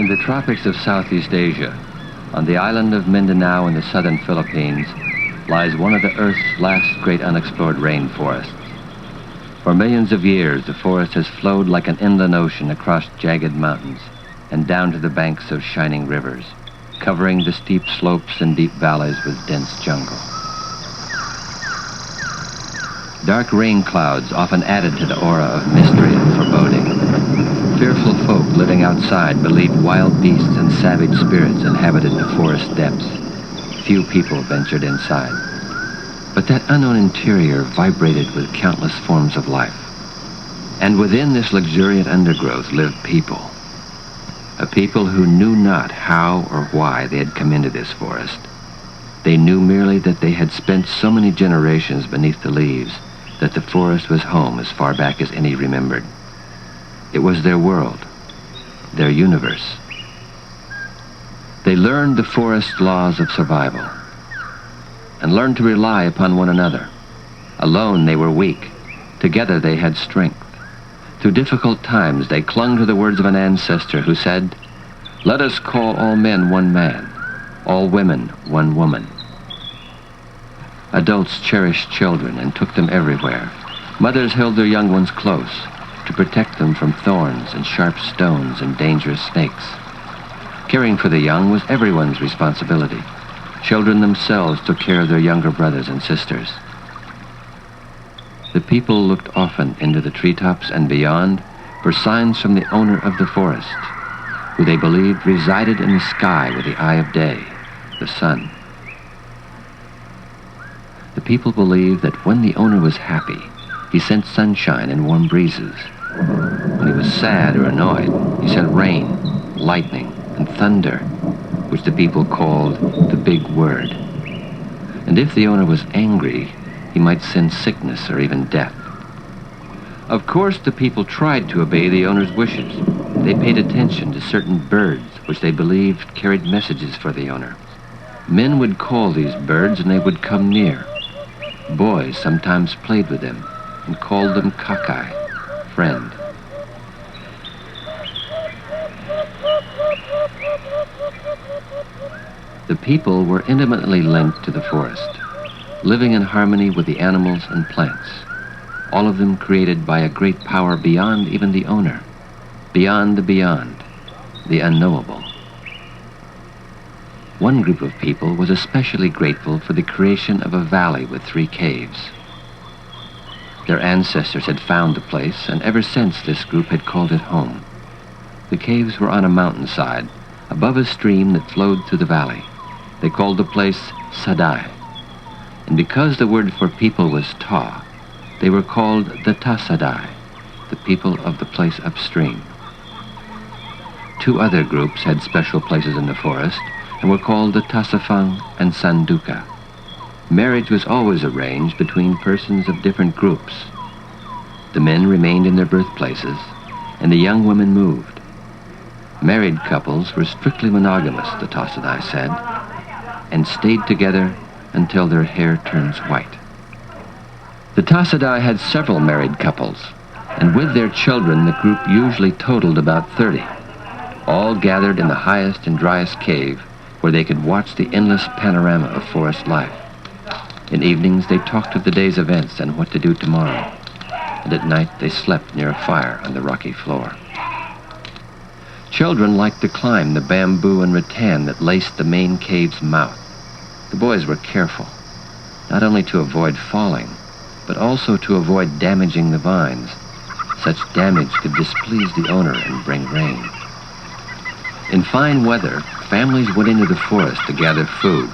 In the tropics of Southeast Asia, on the island of Mindanao in the southern Philippines, lies one of the Earth's last great unexplored rainforests. For millions of years, the forest has flowed like an inland ocean across jagged mountains and down to the banks of shining rivers, covering the steep slopes and deep valleys with dense jungle. Dark rain clouds often added to the aura of mystery and foreboding. Fearful folk living outside believed wild beasts and savage spirits inhabited the forest depths. Few people ventured inside. But that unknown interior vibrated with countless forms of life. And within this luxuriant undergrowth lived people. A people who knew not how or why they had come into this forest. They knew merely that they had spent so many generations beneath the leaves that the forest was home as far back as any remembered. It was their world, their universe. They learned the forest's laws of survival and learned to rely upon one another. Alone they were weak. Together they had strength. Through difficult times they clung to the words of an ancestor who said, "Let us call all men one man, all women one woman." Adults cherished children and took them everywhere. Mothers held their young ones close to protect them from thorns and sharp stones and dangerous snakes. Caring for the young was everyone's responsibility. Children themselves took care of their younger brothers and sisters. The people looked often into the treetops and beyond for signs from the owner of the forest, who they believed resided in the sky with the eye of day, the sun. The people believed that when the owner was happy, he sent sunshine and warm breezes. When he was sad or annoyed, he sent rain, lightning, and thunder, which the people called the big word. And if the owner was angry, he might send sickness or even death. Of course, the people tried to obey the owner's wishes. They paid attention to certain birds, which they believed carried messages for the owner. Men would call these birds and they would come near. Boys sometimes played with them and called them kakai, friend. The people were intimately linked to the forest, living in harmony with the animals and plants, all of them created by a great power beyond even the owner, beyond, the unknowable. One group of people was especially grateful for the creation of a valley with 3 caves. Their ancestors had found the place, and ever since this group had called it home. The caves were on a mountainside, above a stream that flowed through the valley. They called the place Tasaday. And because the word for people was Ta, they were called the Tasaday, the people of the place upstream. 2 other groups had special places in the forest and were called the Tasafang and Sanduka. Marriage was always arranged between persons of different groups. The men remained in their birthplaces, and the young women moved. Married couples were strictly monogamous, the Tasaday said, and stayed together until their hair turns white. The Tasaday had several married couples, and with their children the group usually totaled about 30, all gathered in the highest and driest cave where they could watch the endless panorama of forest life. In evenings they talked of the day's events and what to do tomorrow, and at night they slept near a fire on the rocky floor. Children liked to climb the bamboo and rattan that laced the main cave's mouth. The boys were careful, not only to avoid falling, but also to avoid damaging the vines. Such damage could displease the owner and bring rain. In fine weather, families went into the forest to gather food.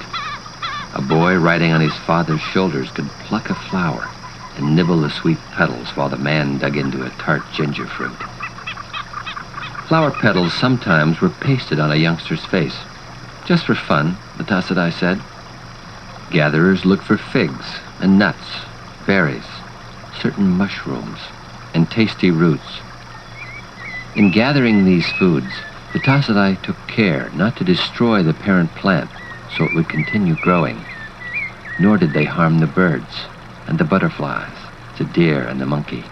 A boy riding on his father's shoulders could pluck a flower and nibble the sweet petals while the man dug into a tart ginger fruit. Flower petals sometimes were pasted on a youngster's face. Just for fun, the Tasaday said. Gatherers looked for figs and nuts, berries, certain mushrooms, and tasty roots. In gathering these foods, the Tasaday took care not to destroy the parent plant so it would continue growing, nor did they harm the birds and the butterflies, the deer and the monkey.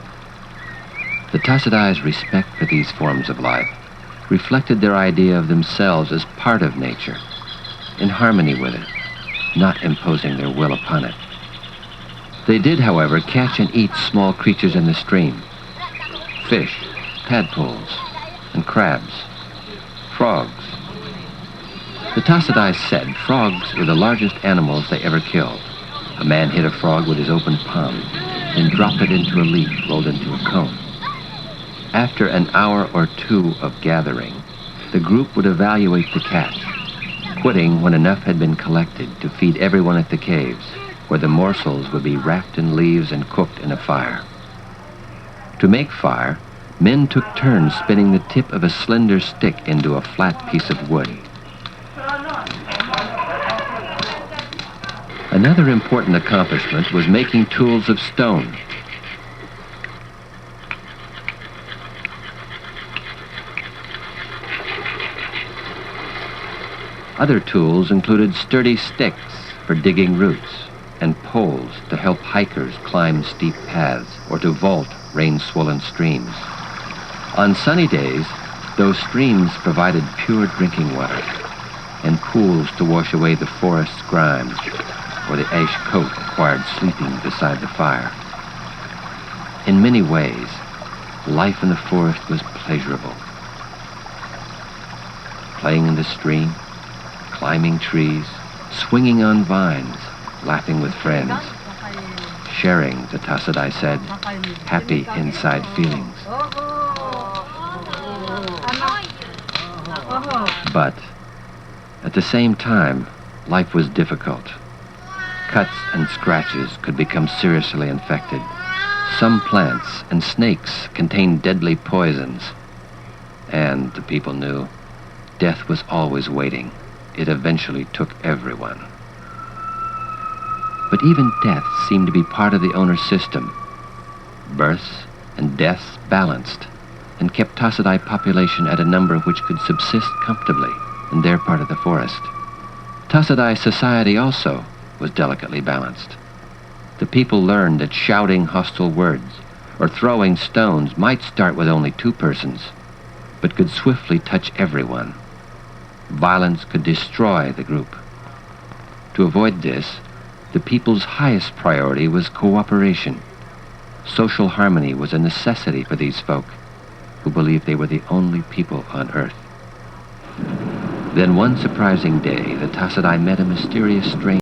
The Tasaday's respect for these forms of life reflected their idea of themselves as part of nature, in harmony with it, not imposing their will upon it. They did, however, catch and eat small creatures in the stream: fish, tadpoles, and crabs, frogs. The Tasaday said frogs were the largest animals they ever killed. A man hit a frog with his open palm, then dropped it into a leaf rolled into a cone. After an hour or two of gathering, the group would evaluate the catch, quitting when enough had been collected to feed everyone at the caves, where the morsels would be wrapped in leaves and cooked in a fire. To make fire, men took turns spinning the tip of a slender stick into a flat piece of wood. Another important accomplishment was making tools of stone. Other tools included sturdy sticks for digging roots and poles to help hikers climb steep paths or to vault rain-swollen streams. On sunny days, those streams provided pure drinking water and pools to wash away the forest's grime, or the ash coat acquired sleeping beside the fire. In many ways, life in the forest was pleasurable. Playing in the stream, climbing trees, swinging on vines, laughing with friends, sharing, the Tasaday said, happy inside feelings. But at the same time, life was difficult. Cuts and scratches could become seriously infected. Some plants and snakes contained deadly poisons. And, the people knew, death was always waiting. It eventually took everyone. But even death seemed to be part of the owner's system. Births and deaths balanced and kept Tasaday population at a number which could subsist comfortably in their part of the forest. Tasaday society also was delicately balanced. The people learned that shouting hostile words or throwing stones might start with only 2 persons, but could swiftly touch everyone. Violence could destroy the group. To avoid this, the people's highest priority was cooperation. Social harmony was a necessity for these folk, who believed they were the only people on earth. Then one surprising day, the Tasaday met a mysterious stranger.